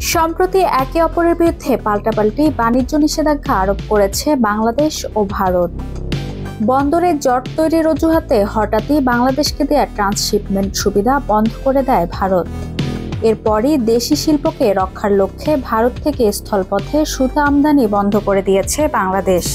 সম্প্রতি একে অপরের বিরুদ্ধে পাল্টাপাল্টি বাণিজ্য নিষেধাজ্ঞা আরোপ করেছে বাংলাদেশ ও ভারত। বন্দরে জট তৈরির অজুহাতে হঠাৎই বাংলাদেশকে দেয়া ট্রান্সশিপমেন্ট সুবিধা বন্ধ করে দেয় ভারত। এরপরই দেশি শিল্পকে রক্ষার লক্ষ্যে ভারত থেকে স্থলপথে সুতা আমদানি বন্ধ করে দিয়েছে বাংলাদেশ।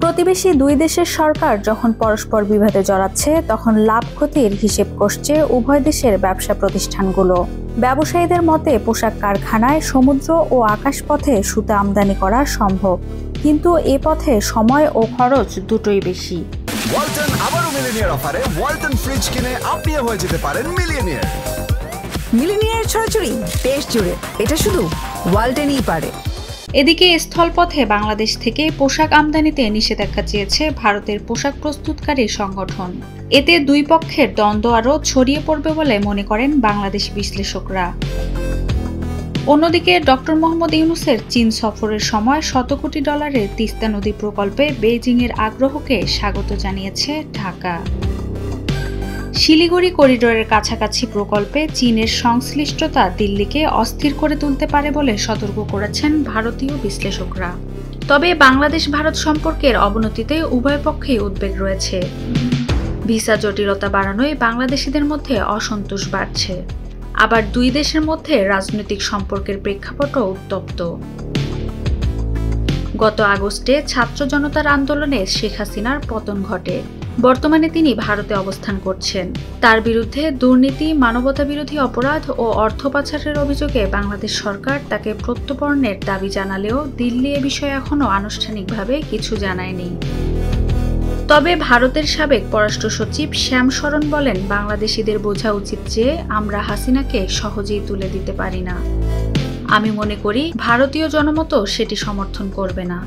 প্রতিবেশী দুই দেশের সরকার যখন পরস্পর বিবাদে জড়াচ্ছে, তখন লাভ ক্ষতির হিসেব কষছে উভয় দেশের ব্যবসা প্রতিষ্ঠানগুলো। ব্যবসায়ীদের মতে পোশাক কারখানায় সমুদ্র ও আকাশপথে সুতা আমদানি করা সম্ভব, কিন্তু এ পথে সময় ও খরচ দুটোই বেশি। ওয়ালটন আবারও মিলিনিয়ার অফারে ওয়ালটন ফ্রিজ কিনে আপনিও হয়ে যেতে পারেন মিলিয়নিয়ার। মিলিনিয়ার ছড়াছড়ি দেশ জুড়ে, এটা শুধু ওয়ালটনই পারে। এদিকে স্থলপথে বাংলাদেশ থেকে পোশাক আমদানিতে নিষেধাজ্ঞা চেয়েছে ভারতের পোশাক প্রস্তুতকারী সংগঠন। এতে দুই পক্ষের দ্বন্দ্ব আরও ছড়িয়ে পড়বে বলে মনে করেন বাংলাদেশ বিশ্লেষকরা। অন্যদিকে ডক্টর মোহাম্মদ ইউনূসের চীন সফরের সময় $100 কোটি তিস্তা নদী প্রকল্পে বেইজিংয়ের আগ্রহকে স্বাগত জানিয়েছে ঢাকা। শিলিগুড়ি করিডোরের কাছাকাছি প্রকল্পে চীনের সংশ্লিষ্টতা দিল্লিকে অস্থির করে তুলতে পারে বলে সতর্ক করেছেন ভারতীয় বিশ্লেষকরা। তবে বাংলাদেশ ভারত সম্পর্কের অবনতিতে উভয় পক্ষেই উদ্বেগ রয়েছে। ভিসা জটিলতা বাড়ানোয় বাংলাদেশিদের মধ্যে অসন্তোষ বাড়ছে। আবার দুই দেশের মধ্যে রাজনৈতিক সম্পর্কের প্রেক্ষাপটও উত্তপ্ত। গত আগস্টে ছাত্র জনতার আন্দোলনে শেখ হাসিনার পতন ঘটে। বর্তমানে তিনি ভারতে অবস্থান করছেন। তার বিরুদ্ধে দুর্নীতি, মানবতাবিরোধী অপরাধ ও অর্থ পাচারের অভিযোগে বাংলাদেশ সরকার তাকে প্রত্যর্পণের দাবি জানালেও দিল্লি এ বিষয়ে এখনও আনুষ্ঠানিকভাবে কিছু জানায়নি। তবে ভারতের সাবেক পররাষ্ট্র সচিব শ্যাম শরণ বলেন, বাংলাদেশিদের বোঝা উচিত যে আমরা হাসিনাকে সহজেই তুলে দিতে পারি না। আমি মনে করি ভারতীয় জনমতও সেটি সমর্থন করবে না।